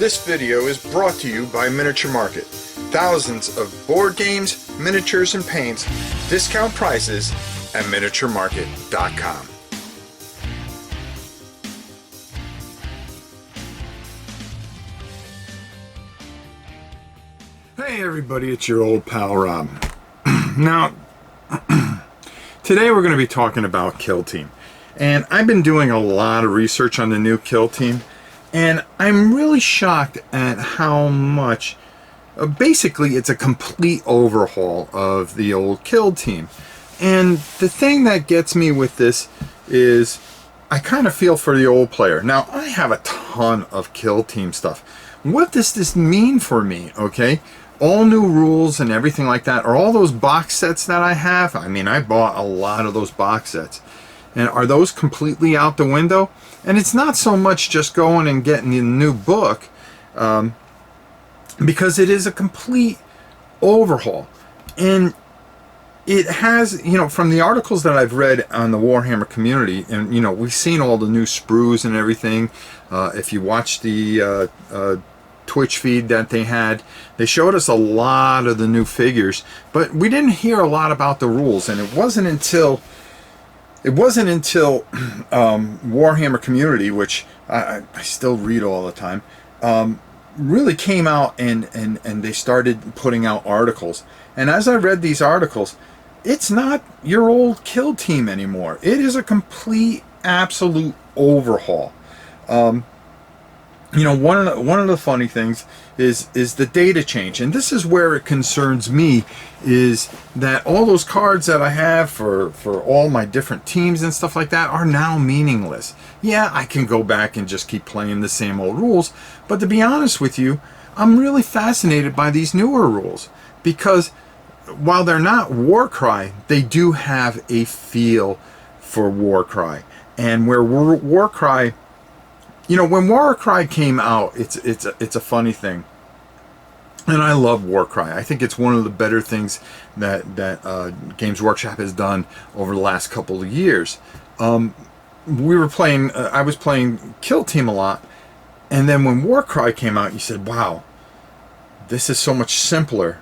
This video is brought to you by Miniature Market. Thousands of board games, miniatures, and paints, discount prices at miniaturemarket.com. Hey everybody, it's your old pal Rob. Now, today we're going to be talking about Kill Team. And I've been doing a lot of research on the new Kill Team, and I'm really shocked at how much, basically it's a complete overhaul of the old Kill Team. And the thing that gets me with this is I kind of feel for the old player. Now, I have a ton of Kill Team stuff. What does this mean for me, okay? All new rules and everything like that. Are all those box sets that I have? I mean, I bought a lot of those box sets. And are those completely out the window? And it's not so much just going and getting a new book, because it is a complete overhaul. And it has, you know, from the articles that I've read on the Warhammer community, and, you know, we've seen all the new sprues and everything. If you watch the Twitch feed that they had, they showed us a lot of the new figures, but we didn't hear a lot about the rules. And it wasn't until Warhammer Community, which I still read all the time, really came out and they started putting out articles. And as I read these articles, it's not your old Kill Team anymore. It is a complete, absolute overhaul. You know, one of the funny things is the data change, and this is where it concerns me, is that all those cards that I have for all my different teams and stuff like that are now meaningless. Yeah, I can go back and just keep playing the same old rules, but to be honest with you, I'm really fascinated by these newer rules, because while they're not Warcry, they do have a feel for Warcry. And where Warcry, you know, when Warcry came out, it's a funny thing, and I love Warcry. I think it's one of the better things that Games Workshop has done over the last couple of years. We were playing, I was playing Kill Team a lot, and then when Warcry came out, you said, "Wow, this is so much simpler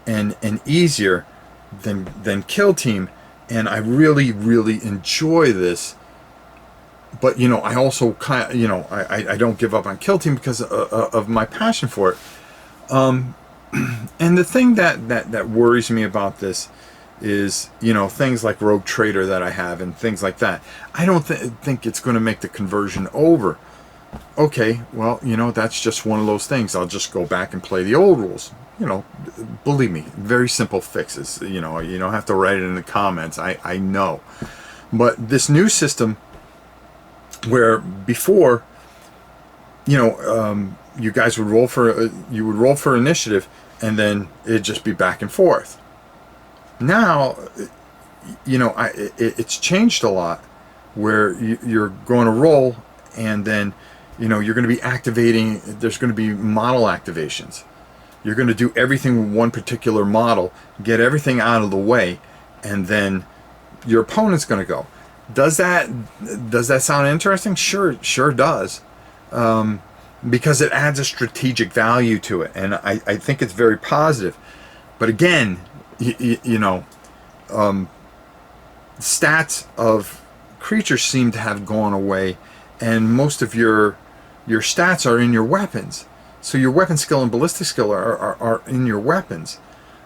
and easier than Kill Team," and I really enjoy this. But, you know, I also kind of, you know, I don't give up on Kill Team because of my passion for it. And the thing that worries me about this is, you know, things like Rogue Trader that I have and things like that. I don't think it's going to make the conversion over. Okay, well, you know, that's just one of those things. I'll just go back and play the old rules. You know, believe me, very simple fixes. You know, you don't have to write it in the comments. I know. But this new system, where before, you know, you guys would roll for initiative, and then it'd just be back and forth. Now, you know, it's changed a lot, where you're going to roll, and then, you know, you're going to be activating. There's going to be model activations. You're going to do everything with one particular model, get everything out of the way, and then your opponent's going to go. Does that sound interesting? Sure does, because it adds a strategic value to it, and I think it's very positive. But again, you know, stats of creatures seem to have gone away, and most of your stats are in your weapons. So your weapon skill and ballistic skill are in your weapons,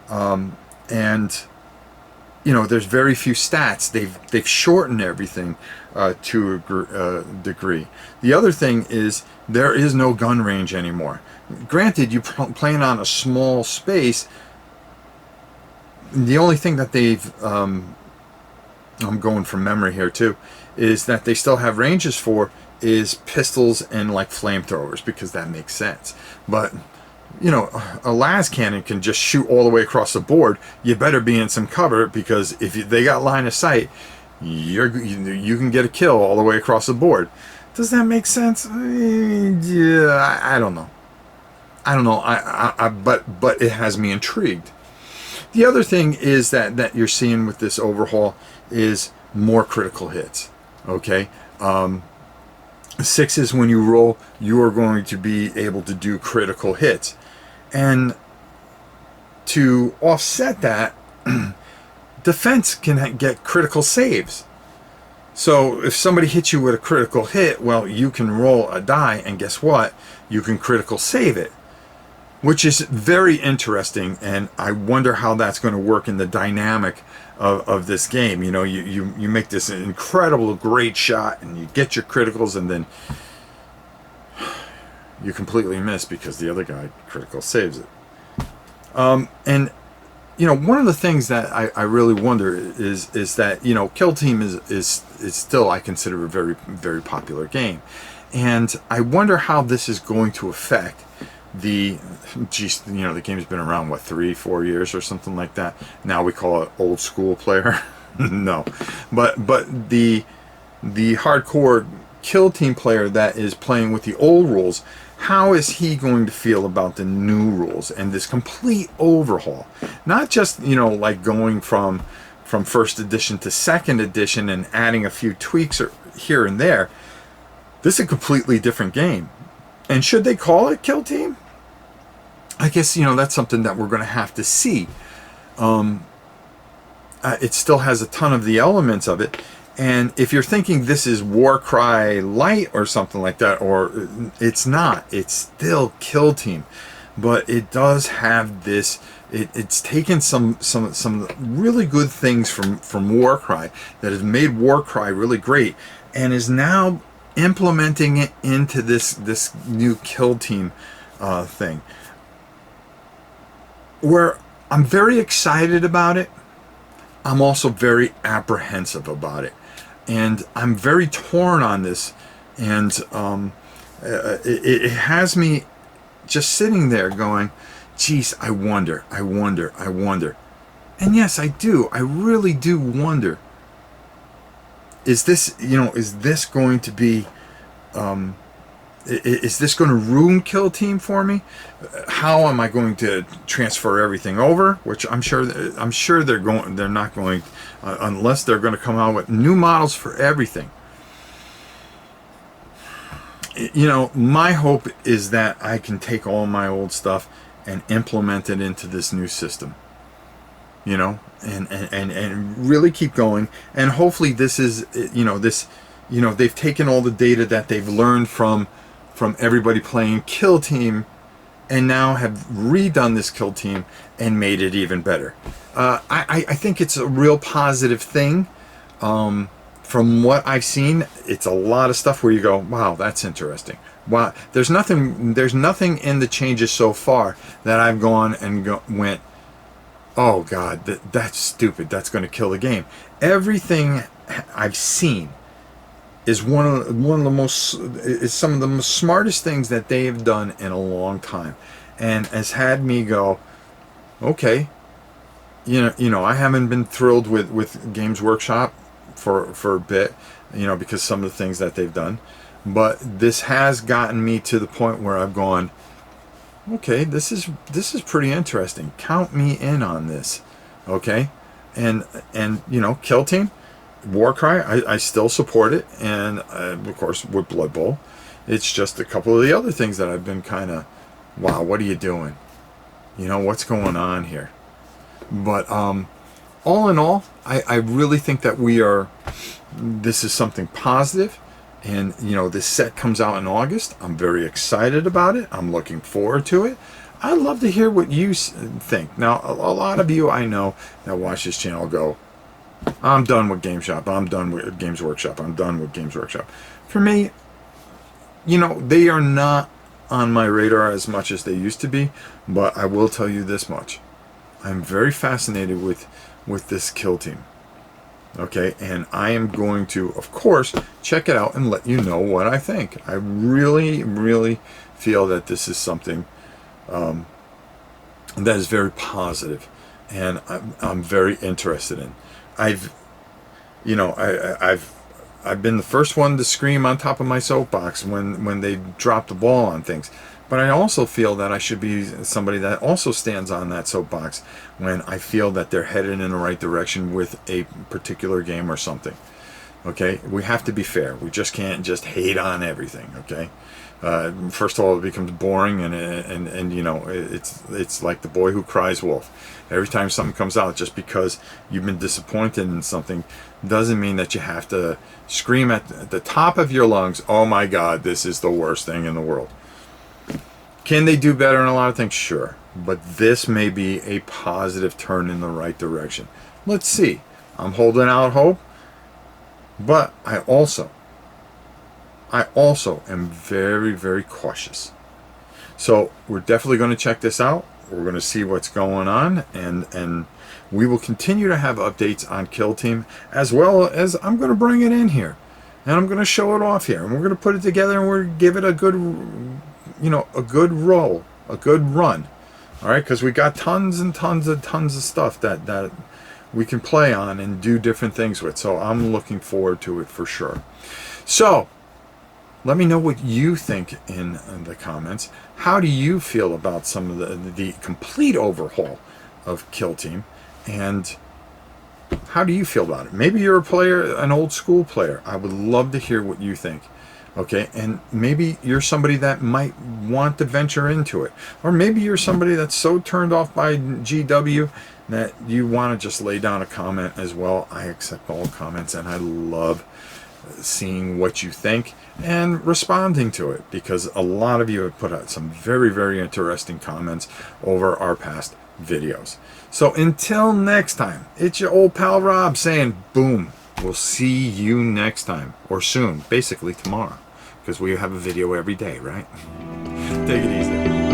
and you know, there's very few stats. They've shortened everything to a degree. The other thing is there is no gun range anymore. Granted, you're playing on a small space. The only thing that they've, I'm going from memory here too, is that they still have ranges for is pistols and like flamethrowers, because that makes sense. But you know, a las cannon can just shoot all the way across the board. You better be in some cover, because if they got line of sight, you can get a kill all the way across the board. Does that make sense? Yeah, I don't know. But it has me intrigued. The other thing is that you're seeing with this overhaul is more critical hits. Okay, Sixes, when you roll, you are going to be able to do critical hits. And to offset that, defense can get critical saves. So if somebody hits you with a critical hit, well, you can roll a die, and guess what? You can critical save it, which is very interesting, and I wonder how that's going to work in the dynamic of this game. You know, you make this incredible, great shot, and you get your criticals, and then you completely miss because the other guy critical saves it. And you know, one of the things that I really wonder is that, you know, Kill Team is still, I consider, a very, very popular game, and I wonder how this is going to affect the, geez, you know, the game's been around, what, 3-4 years or something like that. Now we call it old school player. No, but the hardcore Kill Team player that is playing with the old rules, how is he going to feel about the new rules and this complete overhaul? Not just, you know, like going from first edition to second edition and adding a few tweaks or here and there. This is a completely different game. And should they call it Kill Team? I guess, you know, that's something that we're going to have to see. It still has a ton of the elements of it. And if you're thinking this is Warcry Light or something like that, or it's not, it's still Kill Team. But it does have this, it's taken some really good things from Warcry that has made Warcry really great, and is now implementing it into this new Kill Team thing, where I'm very excited about it. I'm also very apprehensive about it, and I'm very torn on this, and it has me just sitting there going, geez, I wonder. And yes, I do. I really do wonder. Is this, you know, is this going to be, is this going to ruin Kill Team for me? How am I going to transfer everything over? Which I'm sure they're not going, unless they're going to come out with new models for everything. You know, my hope is that I can take all my old stuff and implement it into this new system. You know, and really keep going. And hopefully this is, you know, they've taken all the data that they've learned from everybody playing Kill Team, and now have redone this Kill Team and made it even better. I think it's a real positive thing. From what I've seen, it's a lot of stuff where you go, wow, that's interesting. Wow, there's nothing in the changes so far that I've gone and went, oh God, that's stupid. That's going to kill the game. Everything I've seen is some of the most smartest things that they have done in a long time, and has had me go, okay, you know, I haven't been thrilled with Games Workshop for a bit, you know, because some of the things that they've done, but this has gotten me to the point where I've gone, okay, this is pretty interesting. Count me in on this, okay? And you know, Kill Team, Warcry, I still support it, and of course with Blood Bowl, it's just a couple of the other things that I've been kind of, wow, what are you doing? You know, what's going on here? But all in all, I really think that this is something positive. And, you know, this set comes out in August. I'm very excited about it. I'm looking forward to it. I'd love to hear what you think. Now, a lot of you I know that watch this channel go, I'm done with Game Shop. I'm done with Games Workshop. I'm done with Games Workshop. For me, you know, they are not on my radar as much as they used to be. But I will tell you this much. I'm very fascinated with this Kill Team. Okay, and I am going to, of course, check it out and let you know what I think. I really, really feel that this is something that is very positive, and I'm very interested in. I've been the first one to scream on top of my soapbox when they drop the ball on things. But I also feel that I should be somebody that also stands on that soapbox when I feel that they're headed in the right direction with a particular game or something. Okay, we have to be fair. We just can't just hate on everything. Okay, first of all, it becomes boring, and you know, it's like the boy who cries wolf. Every time something comes out, just because you've been disappointed in something, doesn't mean that you have to scream at the top of your lungs, "Oh my God, this is the worst thing in the world." Can they do better in a lot of things? Sure, but this may be a positive turn in the right direction. Let's see. I'm holding out hope. But I also am very, very cautious. So we're definitely going to check this out. We're going to see what's going on, and we will continue to have updates on Kill Team, as well as I'm going to bring it in here, and I'm going to show it off here, and we're going to put it together, and we're going to give it a good, you know, a good roll, a good run. All right, because we got tons and tons and tons of stuff that we can play on and do different things with. So I'm looking forward to it for sure. So let me know what you think in the comments. How do you feel about some of the complete overhaul of Kill Team? And how do you feel about it? Maybe you're a player, an old school player. I would love to hear what you think. Okay, and maybe you're somebody that might want to venture into it. Or maybe you're somebody that's so turned off by GW that you want to just lay down a comment as well. I accept all comments, and I love seeing what you think and responding to it, because a lot of you have put out some very, very interesting comments over our past videos. So until next time, it's your old pal Rob saying boom. We'll see you next time, or soon, basically tomorrow, because we have a video every day, right? Take it easy.